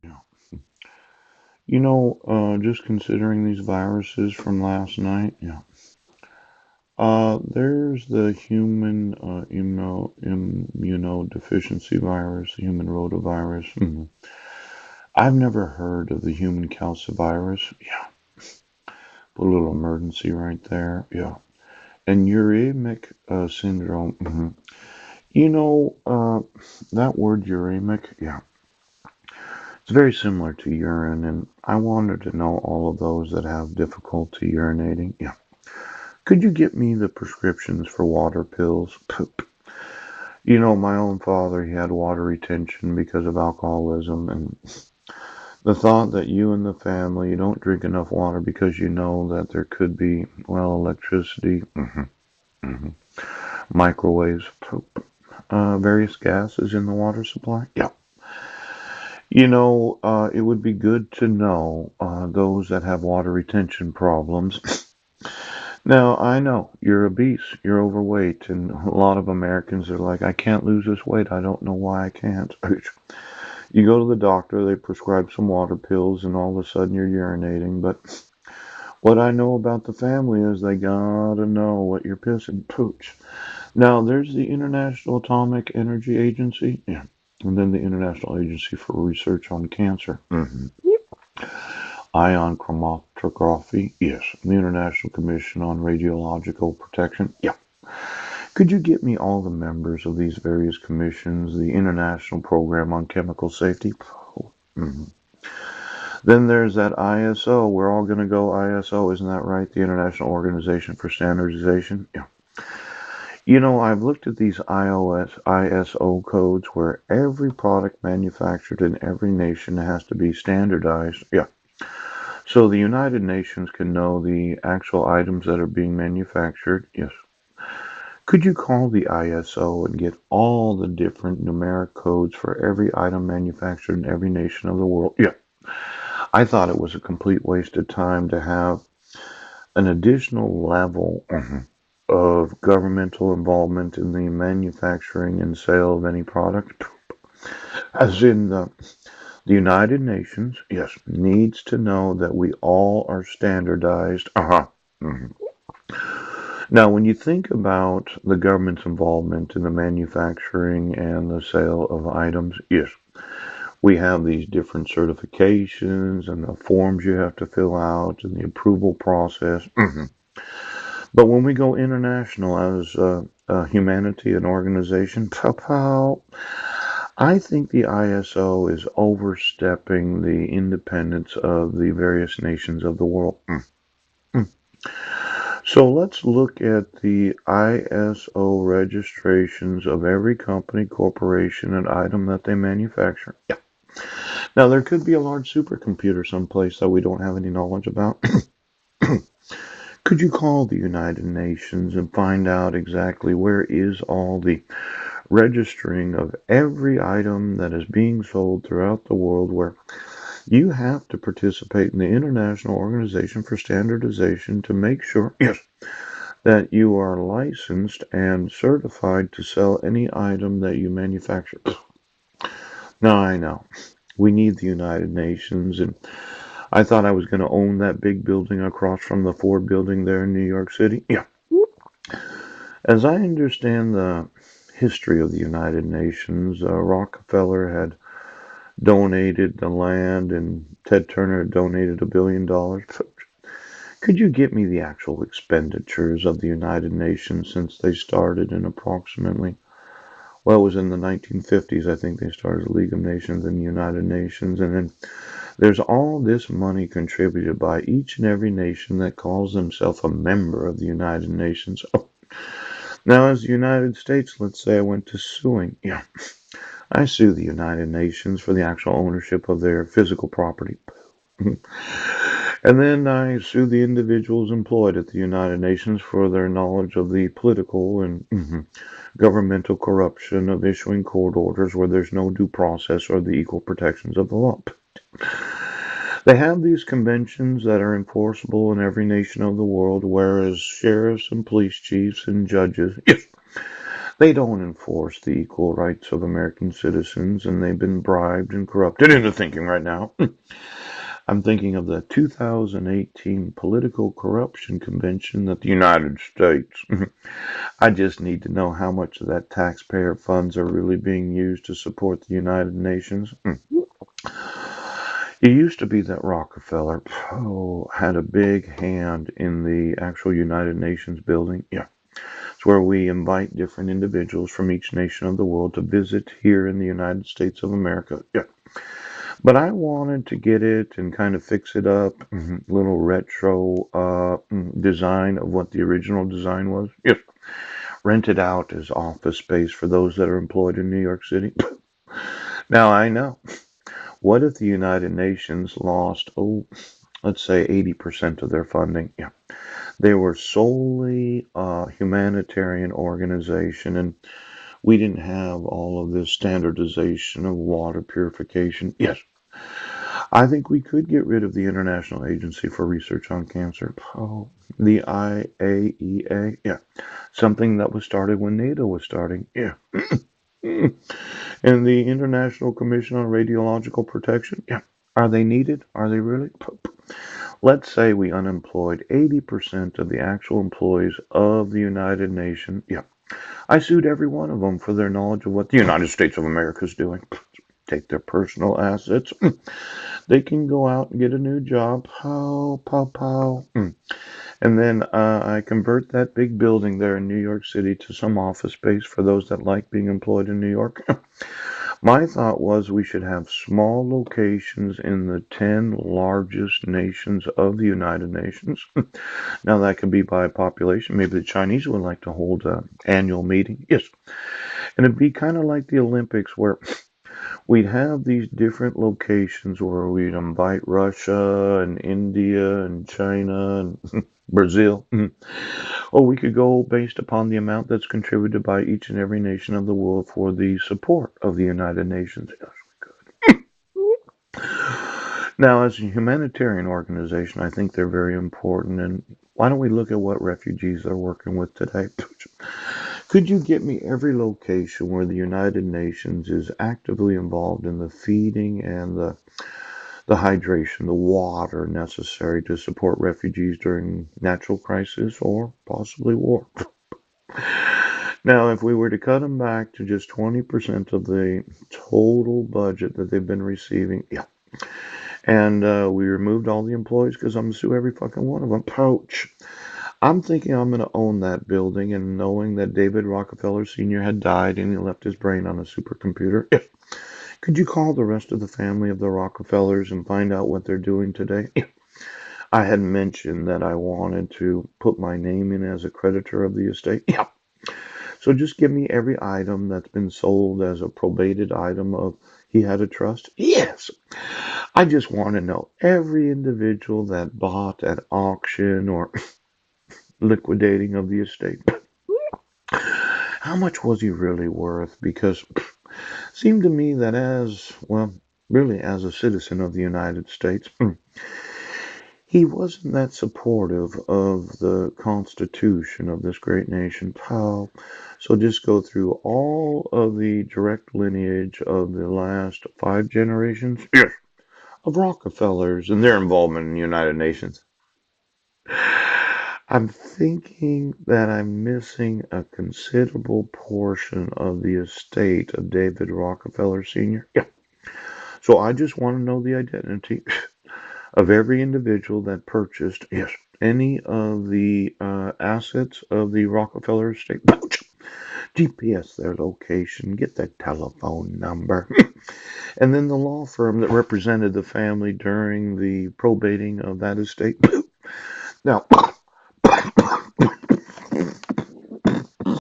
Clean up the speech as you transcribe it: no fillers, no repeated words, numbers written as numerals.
Yeah. Just considering these viruses from last night, yeah. There's the human immunodeficiency virus, the human rotavirus. I've never heard of the human calcivirus. Yeah, put a little emergency right there. Yeah. And uremic syndrome. You know, uh, that word uremic, yeah, it's very similar to urine, and I wanted to know all of those that have difficulty urinating. Yeah. Could you get me the prescriptions for water pills? Poop. My own father, he had water retention because of alcoholism, and the thought that you and the family, you don't drink enough water because you know that there could be, well, electricity, hmm microwaves, poop, various gases in the water supply. Yeah. It would be good to know those that have water retention problems. Now, I know you're obese, you're overweight, and a lot of Americans are like, I can't lose this weight. I don't know why I can't. You go to the doctor, they prescribe some water pills, and all of a sudden you're urinating. But what I know about the family is they gotta know what you're pissing pooch. Now, there's the International Atomic Energy Agency, yeah, and then the International Agency for Research on Cancer. Ion chromatography, yes. The International Commission on Radiological Protection, yeah. Could you get me all the members of these various commissions, the International Program on Chemical Safety? Mhm. Then there's that ISO. We're all going to go ISO, isn't that right? The International Organization for Standardization. Yeah. I've looked at these ISO codes where every product manufactured in every nation has to be standardized. Yeah. So the United Nations can know the actual items that are being manufactured. Yes. Could you call the ISO and get all the different numeric codes for every item manufactured in every nation of the world? Yeah. I thought it was a complete waste of time to have an additional level of governmental involvement in the manufacturing and sale of any product, as in the United Nations, yes, needs to know that we all are standardized. Mhm. Now, when you think about the government's involvement in the manufacturing and the sale of items, yes, we have these different certifications and the forms you have to fill out and the approval process. But when we go international as humanity and organization, pow, pow, I think the ISO is overstepping the independence of the various nations of the world. So let's look at the ISO registrations of every company, corporation, and item that they manufacture. Yeah. Now, there could be a large supercomputer someplace that we don't have any knowledge about. Could you call the United Nations and find out exactly where is all the registering of every item that is being sold throughout the world where you have to participate in the International Organization for Standardization to make sure, yes, that you are licensed and certified to sell any item that you manufacture. Now I know we need the United Nations, and I thought I was going to own that big building across from the Ford building there in New York City. Yeah. As I understand the history of the United Nations, Rockefeller had donated the land and Ted Turner had donated $1 billion. Could you get me the actual expenditures of the United Nations since they started in approximately, well, it was in the 1950s, I think they started the League of Nations and the United Nations, and then there's all this money contributed by each and every nation that calls themselves a member of the United Nations. Oh, now, as the United States, let's say I went to suing. Yeah, I sue the United Nations for the actual ownership of their physical property. And then I sue the individuals employed at the United Nations for their knowledge of the political and governmental corruption of issuing court orders where there's no due process or the equal protections of the law. They have these conventions that are enforceable in every nation of the world, whereas sheriffs and police chiefs and judges, yes, They don't enforce the equal rights of American citizens, and they've been bribed and corrupted into thinking right now. I'm thinking of the 2018 Political Corruption Convention that the United States. I just need to know how much of that taxpayer funds are really being used to support the United Nations. It used to be that Rockefeller had a big hand in the actual United Nations building. Yeah. It's where we invite different individuals from each nation of the world to visit here in the United States of America. Yeah. But I wanted to get it and kind of fix it up, little retro design of what the original design was. Yes. Rent it out as office space for those that are employed in New York City. Now I know. What if the United Nations lost, let's say 80% of their funding? Yeah. They were solely a humanitarian organization, and we didn't have all of this standardization of water purification. Yes, I think we could get rid of the International Agency for Research on Cancer. The IAEA. Yeah, something that was started when NATO was starting. Yeah. And the International Commission on Radiological Protection. Yeah. Are they needed? Are they really? Let's say we unemployed 80% of the actual employees of the United Nations. Yeah. I sued every one of them for their knowledge of what the United States of America is doing. Take their personal assets. They can go out and get a new job. Pow, pow, pow. And then I convert that big building there in New York City to some office space for those that like being employed in New York. My thought was we should have small locations in the 10 largest nations of the United Nations. Now, that could be by population. Maybe the Chinese would like to hold an annual meeting. Yes. And it'd be kind of like the Olympics where we'd have these different locations where we'd invite Russia and India and China and Brazil. Or we could go based upon the amount that's contributed by each and every nation of the world for the support of the United Nations. Yes, we could. Now, as a humanitarian organization, I think they're very important. And why don't we look at what refugees are working with today? Could you get me every location where the United Nations is actively involved in the feeding and the hydration, the water necessary to support refugees during natural crisis or possibly war? Now, if we were to cut them back to just 20% of the total budget that they've been receiving, yeah. And we removed all the employees because I'm going to sue every fucking one of them. Poach. I'm thinking I'm going to own that building, and knowing that David Rockefeller Sr. had died and he left his brain on a supercomputer. Yeah. Could you call the rest of the family of the Rockefellers and find out what they're doing today? Yeah. I had mentioned that I wanted to put my name in as a creditor of the estate. Yeah. So just give me every item that's been sold as a probated item of he had a trust. Yes. I just want to know every individual that bought at auction or liquidating of the estate. How much was he really worth? Because it seemed to me that really as a citizen of the United States, he wasn't that supportive of the Constitution of this great nation. How? So just go through all of the direct lineage of the last 5 generations. Yes. Of Rockefellers and their involvement in the United Nations. I'm thinking that I'm missing a considerable portion of the estate of David Rockefeller Sr. Yeah. So I just want to know the identity of every individual that purchased, yes, any of the assets of the Rockefeller estate. GPS their location, get their telephone number. And then the law firm that represented the family during the probating of that estate. Now,